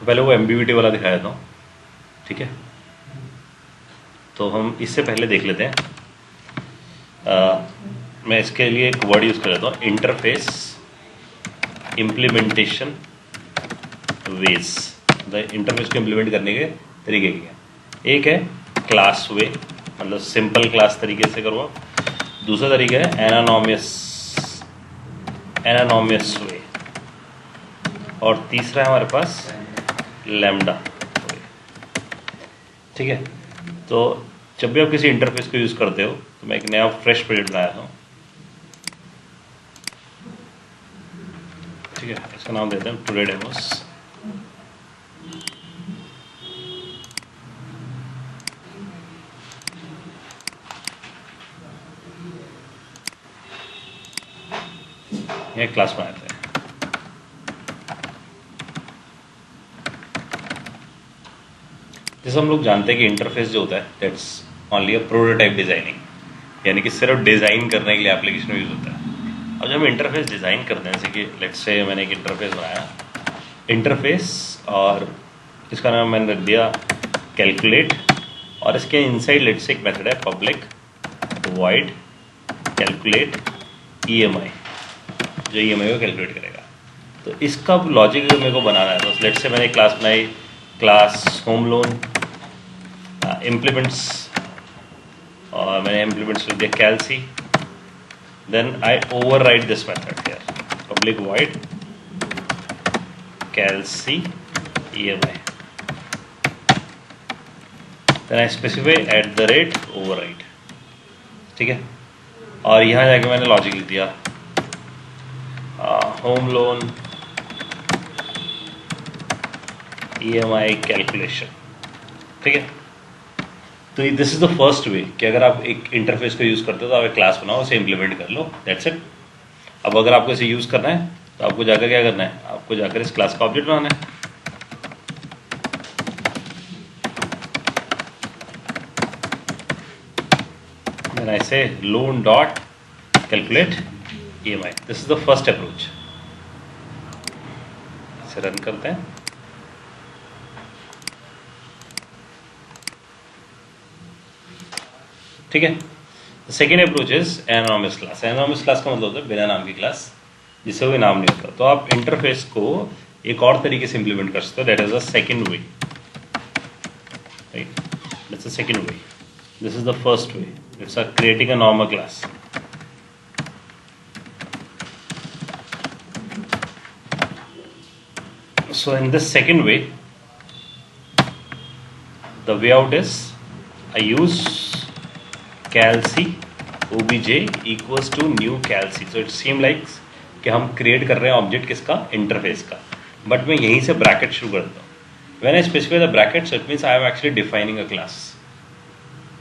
तो पहले वो एम्बिग्युइटी वाला दिखाया था, ठीक है। तो हम इससे पहले देख लेते हैं, मैं इसके लिए एक वर्ड यूज़ कर लेता हूँ, इंटरफेस इम्प्लीमेंटेशन वेज। इंटरफेस को इम्प्लीमेंट करने के तरीके की है, एक है क्लास वे, मतलब सिंपल क्लास तरीके से करो। दूसरा तरीका है एनानॉमियस वे, और तीसरा है हमारे पास लैम्डा वे, ठीक है। तो जब भी आप किसी इंटरफेस को यूज़ करते हो, तो मैं एक नया फ्रेश प्रोजेक्ट बनाया हूँ, ठीक है। इसका नाम देते हैं टुडे डेमोस। यह क्लास बनाते हैं। जैसे हम लोग जानते हैं कि इंटरफेस जो होता है that's only a prototype designing, यानी कि सिर्फ डिज़ाइन करने के लिए एप्लीकेशन यूज होता है। और जब हम इंटरफेस डिज़ाइन करते हैं, जैसे कि लेट्स से मैंने एक इंटरफेस बनाया, इंटरफेस, और इसका नाम मैंने रख दिया कैलकुलेट, और इसके इनसाइड लेट्स से एक मेथड है पब्लिक वॉइड कैलकुलेट EMI, जो EMI को कैलकुलेट करेगा। तो इसका लॉजिक मेरे को बनाना है। तो लेट्स से मैंने एक क्लास बनाई, क्लास होम लोन इम्प्लीमेंट्स, और मैंने इम्प्लीमेंट्स लिख दिया calcy, then I override this method here, public void calcy EMI, then I specify @ override, ठीक है। और यहाँ जाके मैंने लॉजिक लिख दिया होम लोन EMI कैलकुलेशन, ठीक है। तो this is the first way कि अगर आप एक इंटरफेस को यूज़ करते हो तो आप एक क्लास बनाओ, उसे इम्प्लीमेंट कर लो, दैट्स इट। अब अगर आपको इसे यूज़ करना है तो आपको जाकर क्या करना है, आपको जाकर इस क्लास का ऑब्जेक्ट बनाना है। Then I say loan dot calculate EMI, this is the first approach. इसे रन करते हैं। ठीक है। Second approach is anonymous class. Anonymous class का मतलब होता है बिना नाम की क्लास, जिससे कोई नाम नहीं होता। तो आप इंटरफेस को एक और तरीके से इंप्लीमेंट कर सकते हो, that is the second way, right. That's the second way, this is the first way, it's a creating a normal class. So in this second way, the way out is I use calc obj equals to new calc. So it seems like कि हम create कर रहे हैं object किसका, interface का, but मैं यहीं से ब्रैकेट शुरू कर देता हूँ। When I specify the bracket, so it means I am actually defining a class,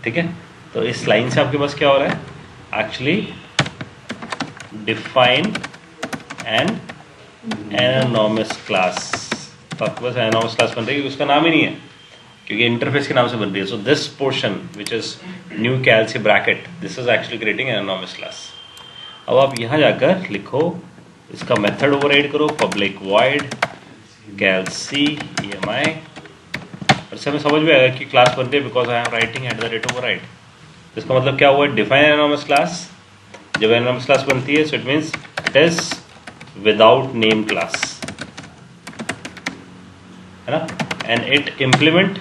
ठीक है। तो इस लाइन से आपके पास क्या हो रहा है, एक्चुअली डिफाइन एन एनानॉमस क्लास। तो आपके पास एनानॉमस क्लास बन रही है, उसका नाम ही नहीं है क्योंकि इंटरफेस के नाम से बन रही है। So this portion which is new calcy bracket, this is actually creating anonymous class. अब आप यहाँ जाकर लिखो, इसका मेथड ओवरराइड करो, पब्लिक वॉइड कैलसी EMI, और इससे हमें समझ में आएगा कि क्लास बनती है because I am writing @ override. इसका मतलब क्या हुआ, डिफाइन एनानॉमस क्लास। जब एनानॉमस क्लास बनती है, so it means it is without name class, है ना। एंड इट इम्प्लीमेंट,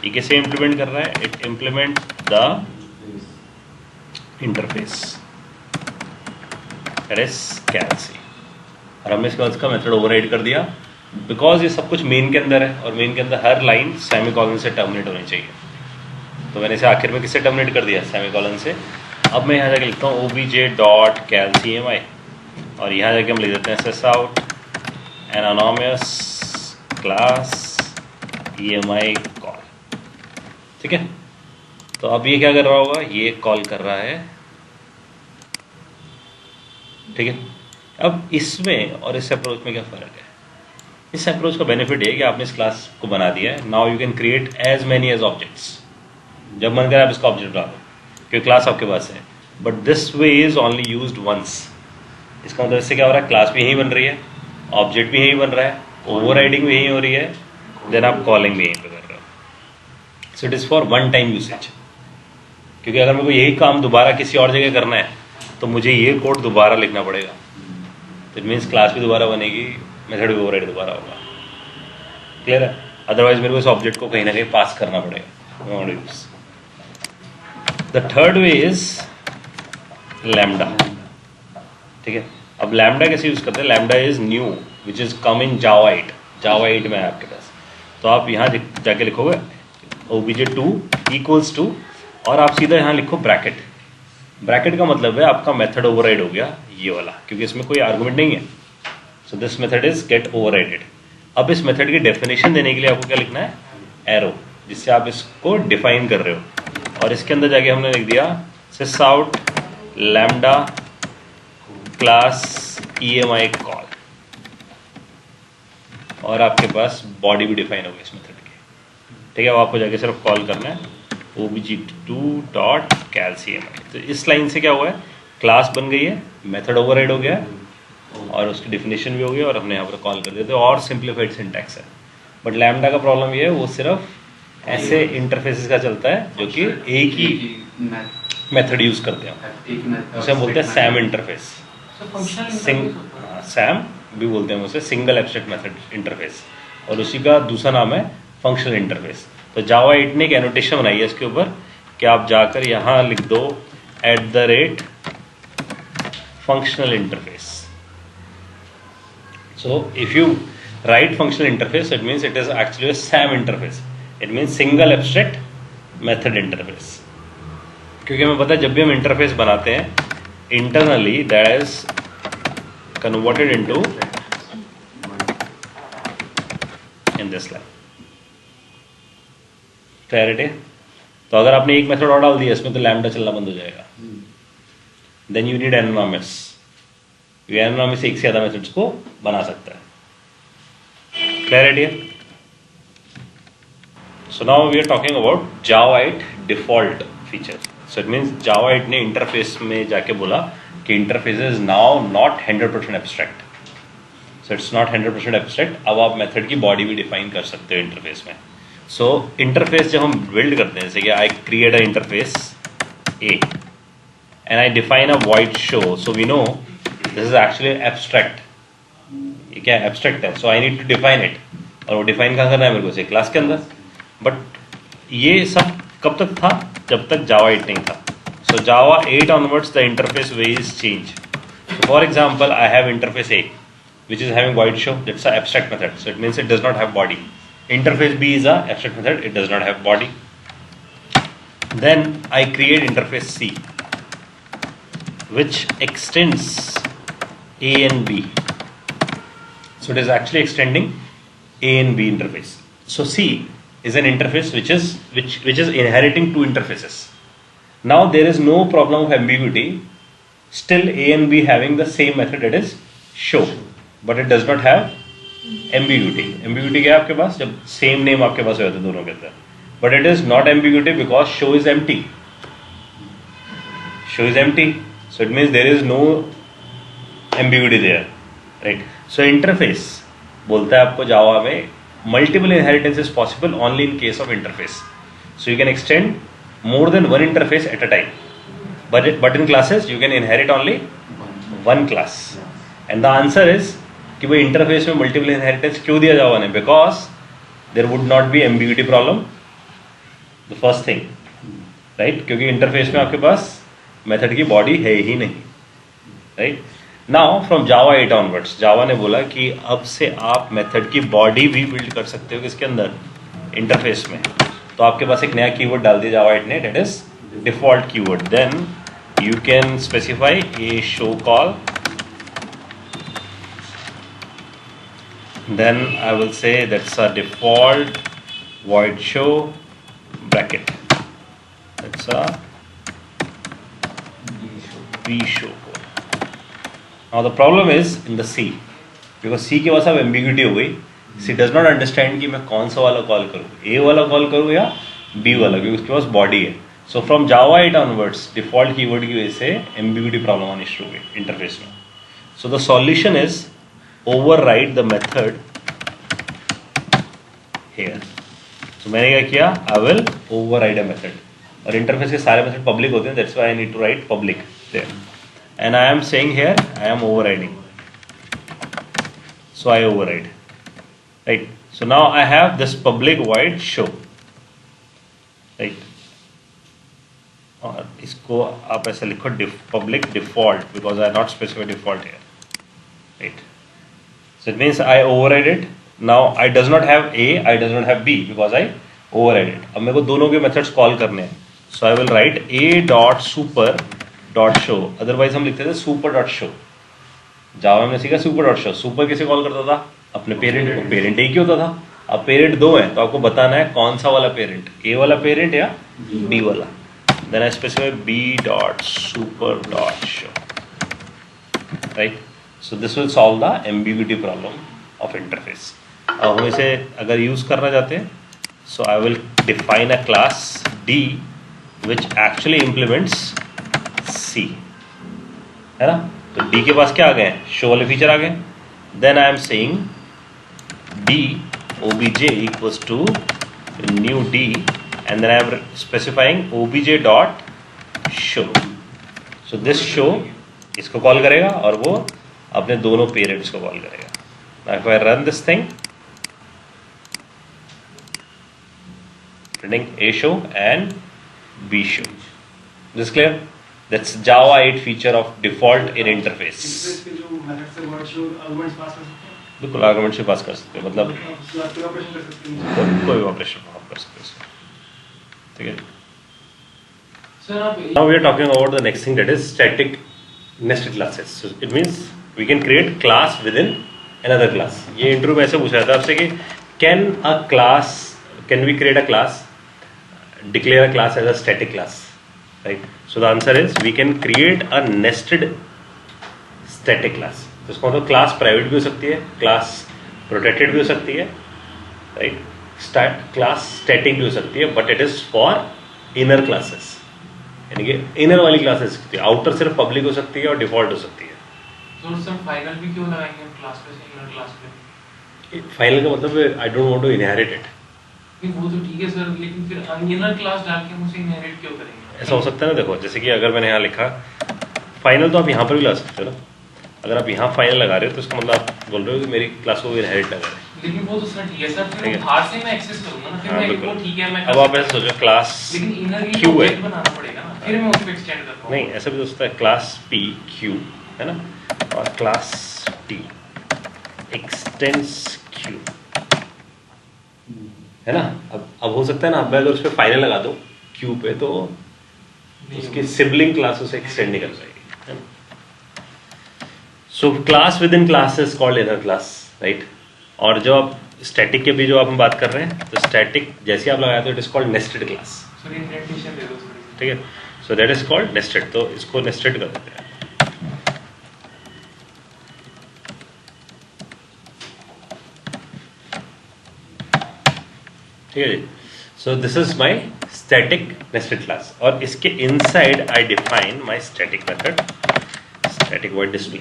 ये कैसे इम्प्लीमेंट कर रहा है, it implement the interface, that is calcy. और हमने इसके बाद इसका मेथड ओवरराइड कर दिया बिकॉज ये सब कुछ मेन के अंदर है, और मेन के अंदर हर लाइन सेमीकोलन से टर्मिनेट होनी चाहिए। तो मैंने इसे आखिर में किससे टर्मिनेट कर दिया, सेमीकोलन से। अब मैं यहाँ जाके लिखता हूँ obj.calc EMI, और यहाँ जाके हम लिख देते हैं sys out anonymous class EMI call, ठीक है। तो अब ये क्या कर रहा होगा, ये कॉल कर रहा है, ठीक है। अब इसमें और इस अप्रोच में क्या फ़र्क है, इस अप्रोच का बेनिफिट है कि आपने इस क्लास को बना दिया है, now you can create as many as objects. जब मन करे आप इसका ऑब्जेक्ट बना लो क्योंकि क्लास आपके पास है, but this way is only used once. इसका मतलब इससे क्या हो रहा है, क्लास भी यहीं बन रही है, ऑब्जेक्ट भी यहीं बन रहा है, ओवरराइडिंग भी यहीं हो रही है, देन आप कॉलिंग भी यहीं पे कर रहे हो। So it is for one time usage, क्योंकि अगर मेरे को यही काम दोबारा किसी और जगह करना है तो मुझे ये कोड दोबारा लिखना पड़ेगा। तो इट मीन्स क्लास भी दोबारा बनेगी, मेथड भी ओवरराइड दोबारा होगा। क्लियर है? अदरवाइज मेरे को इस ऑब्जेक्ट को कहीं ना कहीं पास करना पड़ेगा। The third way is lambda. ठीक है, अब लैम्डा कैसे यूज करते हैं? Lambda is new which is come in Java 8। Java 8 में है आपके पास, तो आप यहाँ जाके लिखोगे obj2 इक्वल्स टू, और आप सीधा यहाँ लिखो ब्रैकेट। ब्रैकेट का मतलब है आपका मेथड ओवरराइड हो गया ये वाला, क्योंकि इसमें कोई आर्गुमेंट नहीं है। So this method is get overrided. अब इस मेथड की डेफिनेशन देने के लिए आपको क्या लिखना है? एरो, जिससे आप इसको डिफाइन कर रहे हो। और इसके अंदर जाके हमने लिख दिया sysout lambda class EMI call, और आपके पास बॉडी भी डिफाइन होगी इस मेथड की। ठीक है, अब आपको जाके सिर्फ कॉल करना है obj2.calcmi। तो इस लाइन से क्या हुआ है? क्लास बन गई है, मेथड ओवरराइड हो गया है, और उसकी डिफिनेशन भी हो गई, और हमने यहाँ पर कॉल कर दिया। तो और सिंप्लीफाइड सिंटैक्स है। बट लैम्डा का प्रॉब्लम ये है, वो सिर्फ ऐसे इंटरफेसेस का चलता है जो कि एक ही मेथड यूज करते हैं, उसे हम बोलते हैं सैम इंटरफेस। सैम भी बोलते हैं उसे, सिंगल एब्स्ट्रैक्ट मेथड इंटरफेस, और उसी का दूसरा नाम है फंक्शनल इंटरफेस। तो जावा 8 ने एक एनोटेशन बनाई है इसके ऊपर कि आप जाकर यहाँ लिख दो @ functional interface. So if you write functional interface, it means it is actually a SAM interface. It means single abstract method interface. क्योंकि हमें पता है जब भी हम इंटरफेस बनाते हैं internally that is converted into in this line. Clarity? तो अगर आपने एक मेथड और डाल दिया इसमें तो लैम्डा चलना बंद हो जाएगा। Then you need anonymous. Anonymous एक से ज्यादा मेथड्स को बना सकता है। Clarity? So now we are talking about Java 8 default feature. So it means Java 8 ने इंटरफेस में जाके बोला कि interface is now not 100% abstract. So it's not 100% abstract. अब आप मेथड की बॉडी भी डिफाइन कर सकते हो इंटरफेस में। सो इंटरफेस जब हम बिल्ड करते हैं, जैसे कि I create a interface A and I define a void show, so we know this is actually abstract. ये क्या एब्स्ट्रैक्ट है, so I need to define it. और वो डिफाइन कहाँ करना है मेरे को? से क्लास के अंदर। बट ये सब कब तक था? जब तक जावा 8 नहीं था। सो जावा 8 onwards the interface way is change. For example I have interface A which is having void show, that's a abstract method, so it means it does not have body. Interface B is a abstract method, it does not have body. Then I create interface C which extends A and B. So it is actually extending A and B interface. So C is an interface which is inheriting two interfaces. Now there is no problem of ambiguity. Still A and B having the same method, that is show, but it does not have ambiguity. Ambiguity क्या है आपके पास? जब same name आपके पास होता है दोनों के अंदर. But it is not ambiguity because show is empty. Show is empty. So it means there is no ambiguity there, right? So interface बोलता है आपको जावा में multiple inheritance is possible only in case of interface. So you can extend more than one interface at a time. But in classes you can inherit only one class. And the answer is कि वो interface में multiple inheritance क्यों दिया Java ने? Because there would not be ambiguity problem, the first thing, right? क्योंकि interface में आपके पास मेथड की बॉडी है ही नहीं, right? Now from Java 8 onwards Java ने बोला कि अब से आप मेथड की बॉडी भी बिल्ड कर सकते हो किसके अंदर? इंटरफेस में। तो आपके पास एक नया कीवर्ड डाल दिया जावा 8 ने, that is default keyword. Then you can specify a show call, then I will say that's a default void show bracket, that's a b show code. Now the problem is in the C, because C के पास अब ambiguity हो गई। C does not understand कि मैं कौन सा वाला call करूँ, A वाला कॉल करूँ या B वाला, क्योंकि उसके पास बॉडी है। So from Java 8 onwards default keyword की वजह से ambiguity प्रॉब्लम आनी शुरू हो गई इंटरफेस में। So the solution is override the method here. तो मैंने क्या किया, I will override a method. और इंटरफेस के सारे मेथड पब्लिक होते हैं, that's why I need to write public there. And I am saying here I am overriding. So I override. Right. So now I have this public void show. Right. और इसको आप ऐसे लिखो public default because I not specify default here. Right. So it means I override it. Now I does not have A, I does not have B because I override it. अब मेरे को दोनों के मेथड्स कॉल करने हैं. So I will write A dot super dot show. Otherwise हम लिखते थे super dot show. जावा में सीखा super dot show. Super किसे कॉल करता था? अपने पेरेंट को. पेरेंट एक ही होता था. अब पेरेंट दो हैं तो आपको बताना है कौन सा वाला पेरेंट, A वाला पेरेंट या B वाला. Then I specify B dot super dot show. Right? So this will solve the ambiguity problem of interface. अब हम इसे अगर यूज करना चाहते हैं, so I will define a class D which actually implements C, है ना. तो D के पास क्या आ गए, शो वाले फीचर आ गए. Then I am saying D obj equals to new D and then I am specifying obj dot show. So this show इसको call करेगा और वो अपने दोनों पेरेंट्स को कॉल करेगा. Now if I run this thing, printing A show and B show. This is clear? That's Java 8 feature of default in interface. बिल्कुल argument से पास कर सकते हैं, मतलब कोई ऑपरेशन आप कर सकते हैं. ठीक है. Now we are talking about the next thing, that is static nested classes. So it means we can create class within another class. ये इंटरव्यू में ऐसे पूछा था आपसे कि can we create a class, declare a class as a static class, right? So the answer is we can create a nested static class. तो इसका मतलब क्लास प्राइवेट भी हो सकती है, क्लास प्रोटेक्टेड भी हो सकती है, राइट. क्लास स्टैटिक भी हो सकती है, but it is for inner classes, यानी कि इनर वाली क्लासेस सकती है. आउटर सिर्फ पब्लिक हो सकती है और डिफॉल्ट हो सकती है. तो सर फाइनल भी क्यों लगाएंगे क्लास पे से इनर क्लास पे? फाइनल का मतलब I don't want to inherit it. नहीं वो तो ठीक है सर, लेकिन फिर इनर क्लास डाल के मुझे इनहेरिट क्यों करेंगे? ऐसा हो सकता है ना. देखो जैसे कि अगर मैंने यहाँ लिखा फाइनल, तो आप यहाँ पर भी ला सकते हो ना. अगर आप यहाँ फाइनल लगा रहे हो तो इसका मतलब आप बोल रहे हो कि मेरी क्लास को इनहेरिट ना करे. लेकिन वो तो सर ठीक है सर, फिर बाहर से मैं एक्सेस करूंगा ना, फिर मैं वो ठीक है मैं. अब आप ऐसे सोचो क्लास लेकिन इनर क्यू है, बनाना पड़ेगा ना, फिर मैं उसको एक्सटेंड कर पाऊंगा. नहीं ऐसा भी हो सकता है क्लास पी क्यू है ना, और क्लास टी एक्सटेंड्स क्यू है ना. अब हो सकता है ना, अब अगर उस पर फाइनल लगा दो क्यू पे तो उसकी सिबलिंग क्लास उसे एक्सटेंड नहीं कर पाएगी, है ना. So class with in class is called inner class, right. और जो आप स्टैटिक के भी जो आप हम बात कर रहे हैं, तो स्टैटिक जैसे आप लगाते हो it is called nested class. ठीक है. So that is called nested. तो इसको नेस्टेड कर देते हैं. ठीक है जी. So this is my static nested class, और इसके inside I define my static method static void display,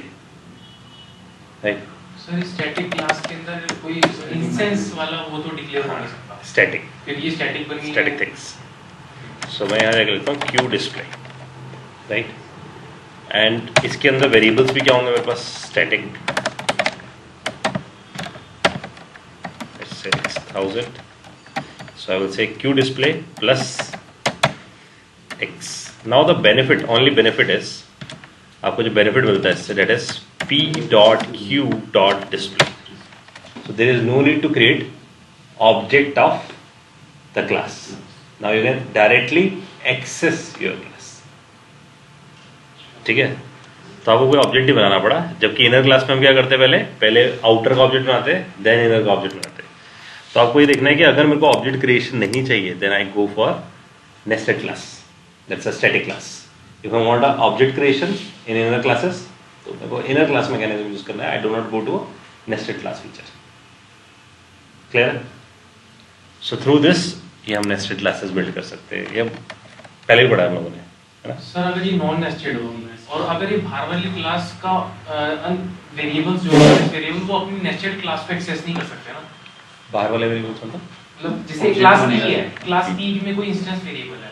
right. Sir static class के अंदर कोई इंस्टेंस वाला वो तो डिक्लेयर हो नहीं सकता. स्टैटिक, फिर ये स्टैटिक बन गई स्टैटिक थिंग्स. सो मैं यहाँ जाकर लिखता हूँ क्यू डिस्प्ले, राइट. एंड इसके अंदर वेरिएबल्स भी क्या होंगे मेरे पास, static 6000. So I will say Q display plus X. Now the benefit, only benefit is, आपको जो benefit मिलता है इससे, that is P dot Q dot display. So there is no need to create object of the class. Now you can directly access your class. ठीक है. तो आपको कोई ऑब्जेक्ट ही बनाना पड़ा, जबकि इनर क्लास में हम क्या करते हैं, पहले आउटर का ऑब्जेक्ट बनाते, देन इनर का ऑब्जेक्ट बनाते. तो आपको ये देखना है कि अगर मेरे को ऑब्जेक्ट क्रिएशन नहीं चाहिए, then I go for nested class, that's a static class. If I want a object creation in inner classes, तो मेरे को इनर क्लास मैकेनिज्म यूज करना है. I do not go to nested class feature. Clear. So through this ये हम nested classes build कर सकते हैं. ये पहले ही पढ़ा हम लोगों ने, है ना. सर अगर ये नॉन नेस्टेड हो और अगर ये बाहर वाली क्लास का वेरिएबल्स जो है, वेरिएबल वो अपनी नेस्टेड क्लास पे एक्सेस नहीं कर सकते ना. बाहर वाले वेरिएबल्स मतलब मतलब जैसे क्लास P है, क्लास P में कोई इंस्टेंस वेरिएबल है,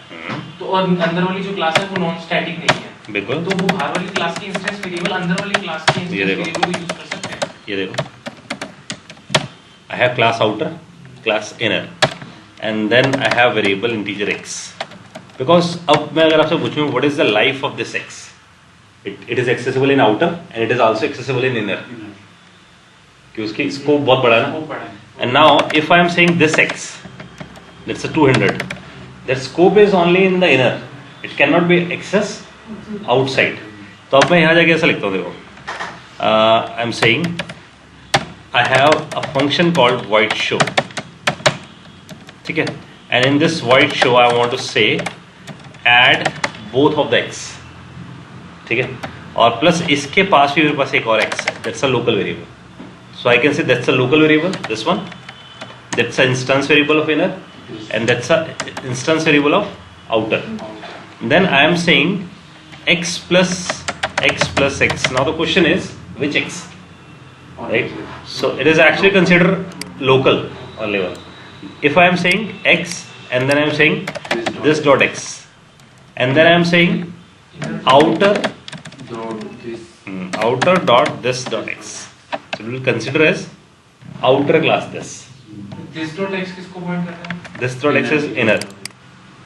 तो और अंदर वाली जो क्लास है वो नॉन स्टैटिक नहीं है, बिल्कुल, तो वो बाहर वाली क्लास की इंस्टेंस वेरिएबल अंदर वाली क्लास की इंस्टेंस वेरिएबल को यूज कर सकते हैं। ये देखो, I have class outer, class inner, and then I have variable integer x, because अब मैं अगर आपसे पूछूं what is the life of this x, it is accessible in outer and it is also accessible in inner, कि उसकी scope बहुत बड़ा है वो पढ़ा है। ना। And now if I am saying this x, that's a 200, that scope is only in the inner, it can not be access outside. तो अब मैं यहाँ जाके ऐसा लिखता हूँ, देखो, I am saying I have a function called void show, ठीक है, and in this void show I want to say add both of the x, ठीक है, और प्लस इसके पास भी मेरे पास एक और x है, that's a local variable, so I can say that's a local variable, this one, that's an instance variable of inner, and that's a instance variable of outer. Then I am saying x plus x. Now the question is which x, right? So it is actually considered local only one. If I am saying x and then I am saying this dot x, and then I am saying outer dot this dot x, so we will consider as outer class this. This dot x किसको point करता है? This dot x is inner.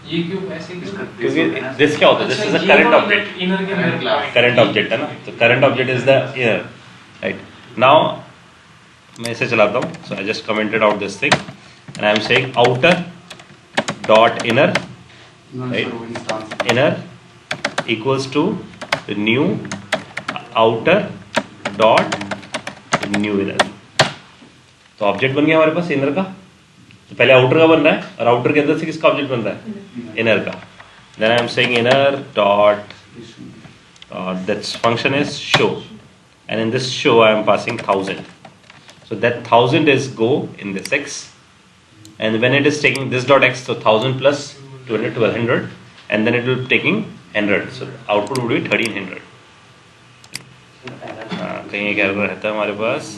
ये क्यों ऐसे क्यों? क्योंकि this क्या होता है? This is a current object. Inner के अंदर क्लास Current object है ना? तो current object is the inner, right? Now मैं इसे चलाता हूँ. So I just commented out this thing, and I am saying outer dot inner, right? Inner equals to the new outer dot new inner. तो object बन गया हमारे पास inner का. तो पहले आउटर का बन रहा है और आउटर के अंदर से किसका ऑब्जेक्ट बन रहा है? इनर का. Then I am saying inner dot that's function is show, and in this show I am passing 1000. So that 1000 is go in this x, and when it is taking this dot x, so 1000 plus 200 1200, and then it will be taking 100, so output would be 1300. कहीं एक error रहता है हमारे पास.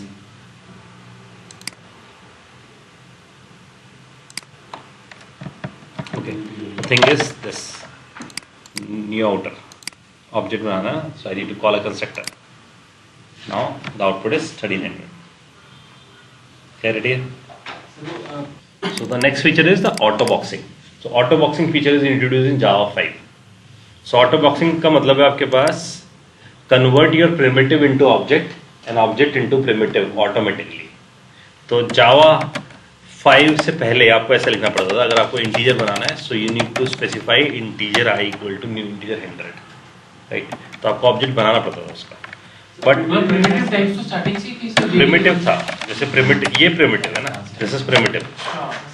Okay, the thing is this new outer object बनाना, so I need to call a constructor. Now the output is 1300. Clarity है? So the next feature is the auto boxing. So auto boxing feature is introduced in Java 5. So auto boxing का मतलब है आपके पास convert your primitive into object and object into primitive automatically. तो Java 5 से पहले आपको ऐसा लिखना पड़ता था, अगर आपको इंटीजर बनाना है so you need to specify integer I equal to new integer 100, right? तो आपको ऑब्जेक्ट बनाना पड़ता था उसका. बट प्रिमिटिव टाइप्स तो स्टार्टिंग से ही थी. प्रिमिटिव था, जैसे प्रिमिटिव, ये प्रिमिटिव है ना, दिस इज प्रिमिटिव.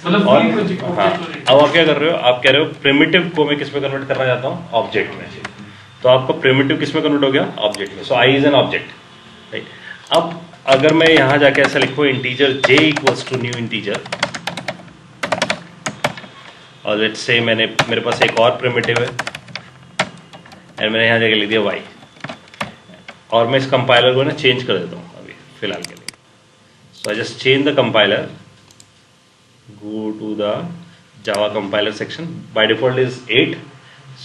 मतलब और पूरी प्रोजेक्ट हाँ, अब आप क्या कर रहे हो? आप कह रहे हो प्रिमिटिव को मैं किस में कन्वर्ट करना चाहता हूँ? ऑब्जेक्ट में. तो आपका प्रिमिटिव किस में कन्वर्ट हो गया? ऑब्जेक्ट में. So I is an object, right? अब अगर मैं यहाँ जाके ऐसा लिखूँ integer j equals to new integer, और लेट्स से मेरे पास एक और प्रिमिटिव है एंड मैंने यहाँ जाके लिख दिया y, और मैं इस कंपाइलर को ना चेंज कर देता हूँ अभी फिलहाल के लिए. So I just change the compiler, go to the Java compiler section. By default is 8,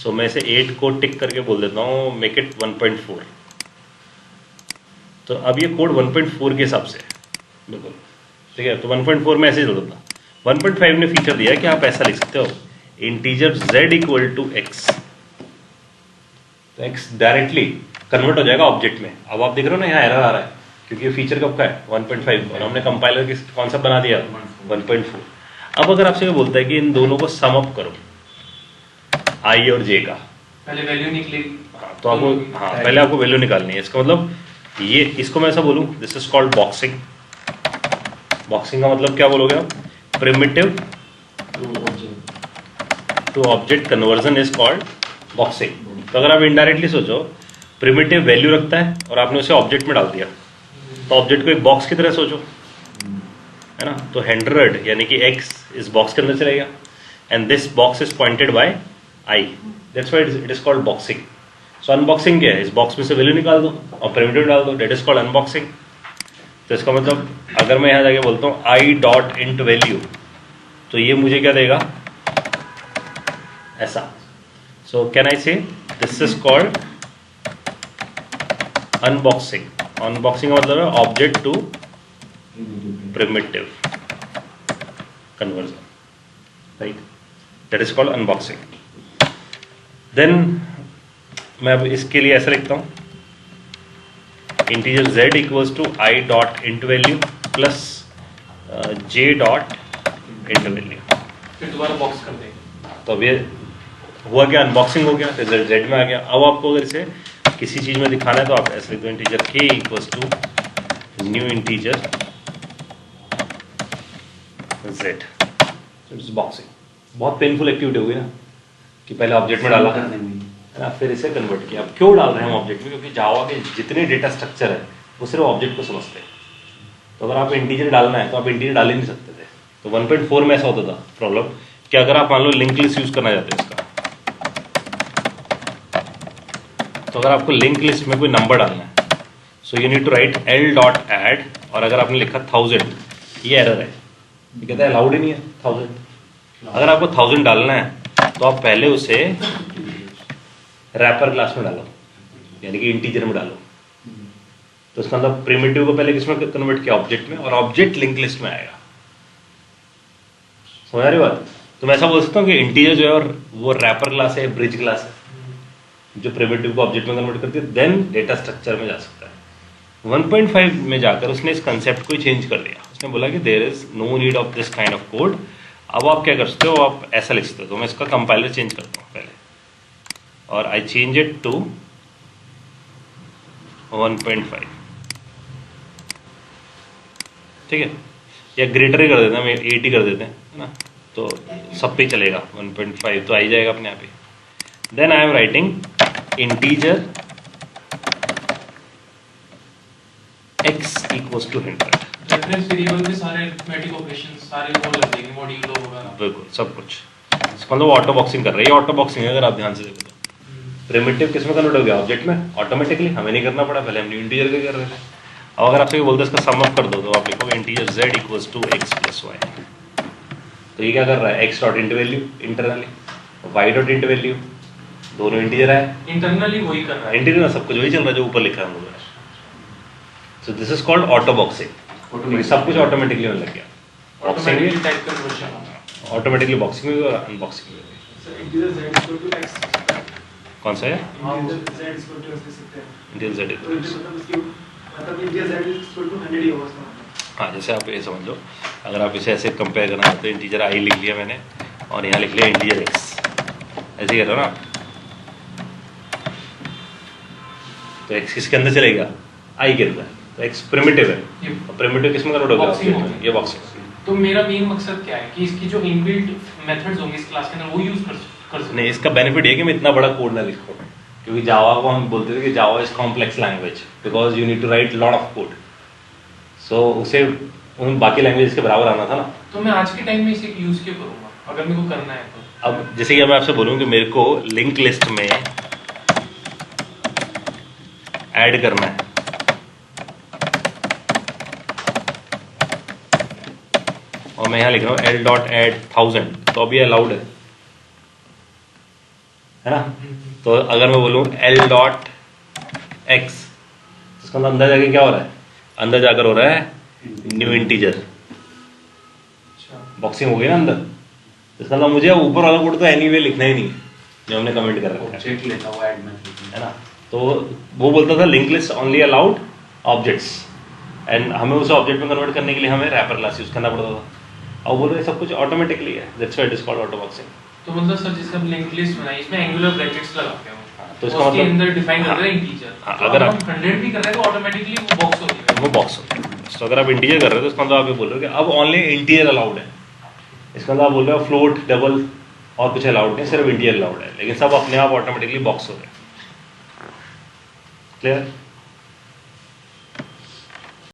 so मैं इसे 8 को टिक करके बोल देता हूँ मेक इट 1.4. तो अब ये कोड 1.4 के हिसाब से बिल्कुल ठीक है. तो 1.4 में ऐसे ही होता. 1.5 ने फीचर दिया है कि आप ऐसा लिख सकते हो integer z equal to x, तो x डायरेक्टली कन्वर्ट हो जाएगा ऑब्जेक्ट में. अब आप देख रहे हो ना यहाँ एरर आ रहा है क्योंकि ये फीचर कब का है? 1.5, और हमने कंपाइलर की कॉन्सेप्ट बना दिया 1.4. अब अगर आपसे ये बोलता है कि इन दोनों को सम अप करो i और j का, पहले वैल्यू निकलेगी. हाँ, तो आपको पहले आपको वैल्यू निकालनी है. इसका मतलब ये, इसको मैं ऐसा बोलूँ, this is called boxing. Boxing का मतलब क्या बोलोगे आप? Primitive to object conversion is called boxing. तो अगर आप इनडायरेक्टली सोचो, प्रिमिटिव वैल्यू रखता है और आपने उसे ऑब्जेक्ट में डाल दिया, तो ऑब्जेक्ट को एक बॉक्स की तरह सोचो, है ना? तो 100 यानी कि x इस बॉक्स के अंदर चलेगा, and this box is pointed bye i, that's why it is called boxing. So unboxing क्या है? इस बॉक्स में से वैल्यू निकाल दो और प्रिमिटिव डाल दो, दैट इज कॉल्ड अनबॉक्सिंग. तो इसका मतलब अगर मैं यहाँ जाके बोलता हूँ i डॉट इंट वैल्यू, तो ये मुझे क्या देगा, ऐसा. सो can I say this is called unboxing. Unboxing का मतलब है object to primitive conversion, right. That is called unboxing. देन मैं अब इसके लिए ऐसा लिखता हूं, integer z equals to i dot int value plus j dot int value. फिर दोबारा बॉक्स कर देंगे. तो अब ये हुआ क्या, अनबॉक्सिंग हो गया, रिजल्ट z में आ गया. अब आपको अगर इसे किसी चीज में दिखाना है तो आप ऐसे लिख दो, integer k equals to new integer z. It's boxing. बहुत पेनफुल एक्टिविटी होगी ना कि पहले ऑब्जेक्ट में डाला है ना, फिर इसे कन्वर्ट किया. अब क्यों डाल रहे हैं हम ऑब्जेक्ट में, क्योंकि जावा के जितने डेटा स्ट्रक्चर है वो सिर्फ ऑब्जेक्ट को समझते हैं. तो अगर आप इंटीजर डालना है तो आप इंटीजर डाल ही नहीं सकते थे. तो 1.4 में ऐसा होता था प्रॉब्लम कि अगर आप मान लो लिंक लिस्ट यूज करना चाहते हैं इसका, तो अगर आपको लिंक लिस्ट में कोई नंबर डालना है, so you need to write l dot add, और अगर आपने लिखा 1000, ये एरर है, ये कहता है अलाउड ही नहीं है 1000. अगर आपको 1000 डालना है तो आप पहले उसे रैपर क्लास में डालो, यानी कि इंटीजर में डालो. तो इसका मतलब प्रिमिटिव को पहले किसमें कन्वर्ट किया, ऑब्जेक्ट में, और ऑब्जेक्ट लिंक लिस्ट में आएगा. समझ आ रही बात. तो मैं ऐसा बोल सकता हूँ कि इंटीजर जो है और वो रैपर क्लास है, ब्रिज क्लास है, जो प्रिमिटिव को ऑब्जेक्ट में कन्वर्ट करती है. देन डेटा स्ट्रक्चर में जा सकता है. 1.5 में जाकर उसने इस कंसेप्ट को ही चेंज कर दिया. उसने बोला कि there is no need of this kind of code. अब आप क्या कर सकते हो, आप ऐसा लिख सकते हो. तो मैं इसका कंपाइलर चेंज करता हूँ पहले, और आई चेंज इट टू 1.5. ठीक है, या ग्रेटर ही कर देते हैं, 8 ही कर देते हैं, है ना, तो सब पे चलेगा. 1.5 तो आ ही जाएगा अपने आप ही. Then I am writing integer x equals to 100. Reference variable में सारे अरिथमेटिक ऑपरेशंस सारे वो लग जाएंगे, मॉड्यूलो वगैरह, बिल्कुल सब कुछ. इसका मतलब ऑटो बॉक्सिंग कर रहा है. ये ऑटो बॉक्सिंग है अगर आप ध्यान से देखो तो. प्रिमिटिव किस में कन्वर्ट हो गया, ऑब्जेक्ट में, ऑटोमेटिकली. हमें नहीं करना पड़ा, पहले हम न्यू इंटीजर के कर रहे थे. अब अगर आपसे बोलते हैं इसका सम अप कर दो, तो आप लिखोगे integer z equals to x plus y. तो ये क्या कर रहा है, x dot int value internally, y dot int value, दोनों इंटीजर है. इंटरनली वही कर रहा है. इंटीजर सब कुछ वही चल रहा है जो ऊपर लिखा है हम लोगों ने. So this is called auto boxing. सब कुछ ऑटोमेटिकली होने लग गया. बॉक्सिंग ऑटोमेटिकली टाइप कन्वर्शन होगा. ऑटोमेटिकली बॉक्सिंग में भी और अनबॉक्सिंग में भी. Sir integer z equal to x. कौन सा है, integer z equal to x लिख सकते हैं. इंटीजर z तो मतलब उसकी मतलब इंटीजर z इक्वल टू 100 ही होगा उसका मतलब. हाँ, जैसे आप ये समझ लो, अगर आप इसे ऐसे कंपेयर करना चाहते हो, इंटीजर i लिख लिया मैंने और यहाँ लिख लिया इंटीजर x, ऐसे कर रहे हो ना. तो x किसके अंदर चलेगा, i के अंदर. तो x प्रिमिटिव है, और प्रिमिटिव किसमें कन्वर्ट हो गया, ये बॉक्सिंग. तो मेरा मेन मकसद क्या है कि इसकी जो इनबिल्ट मेथड्स होंगे इस क्लास के अंदर वो यूज कर सकते. नहीं, इसका बेनिफिट है कि मैं इतना बड़ा कोड ना लिखूँ, क्योंकि जावा को हम बोलते थे कि Java is complex language because you need to write lot of code. So उसे उन बाकी लैंग्वेज के बराबर आना था ना. तो मैं आज के टाइम में इसे यूज क्यों करूंगा अगर मेरे को करना है तो. अब जैसे कि मैं आपसे बोलूँ कि मेरे को लिंक लिस्ट में ऐड करना है, और मैं यहाँ लिख रहा हूँ l डॉट एड 1000, तो अभी अलाउड है ना. तो अगर मैं बोलूँ l डॉट एक्स, तो इसका अंदर जाके क्या हो रहा है, अंदर जाकर हो रहा है न्यू इंटीजर. बॉक्सिंग हो गई ना अंदर. इसका मतलब मुझे ऊपर वाला कोड तो एनीवे लिखना ही नहीं है जो हमने कमेंट कर रखा है, चेक लेता हुआ ऐड में है ना. तो वो बोलता था link list only allowed objects, and हमें उसे ऑब्जेक्ट में कन्वर्ट करने के लिए हमें रैपर क्लास यूज करना पड़ता था. अब बोल रहे सब कुछ ऑटोमेटिकली है, that's why it is called auto boxing. तो मतलब सर जैसे हम लिंक लिस्ट बनाई इसमें एंगुलर ब्रैकेट्स लगाते हैं तो तो इसका उसके मतलब अंदर डिफाइन कर रहे हैं इंटीजर. हाँ, तो अगर अगर आप- हम 100 भी कर रहे हैं तो ऑटोमेटिकली वो बॉक्स हो जाएगा. वो बॉक्स होता है. तो अगर आप इंटीजर कर रहे हो तो इसका मतलब आप ये बोल रहे हो कि अब ओनली इंटीजर अलाउड है. इसका मतलब आप बोल रहे हो फ्लोट, डबल और कुछ अलाउड नहीं, सिर्फ इंटीजर अलाउड है, लेकिन सब अपने आप ऑटोमेटिकली बॉक्स हो रहे हैं. क्लियर.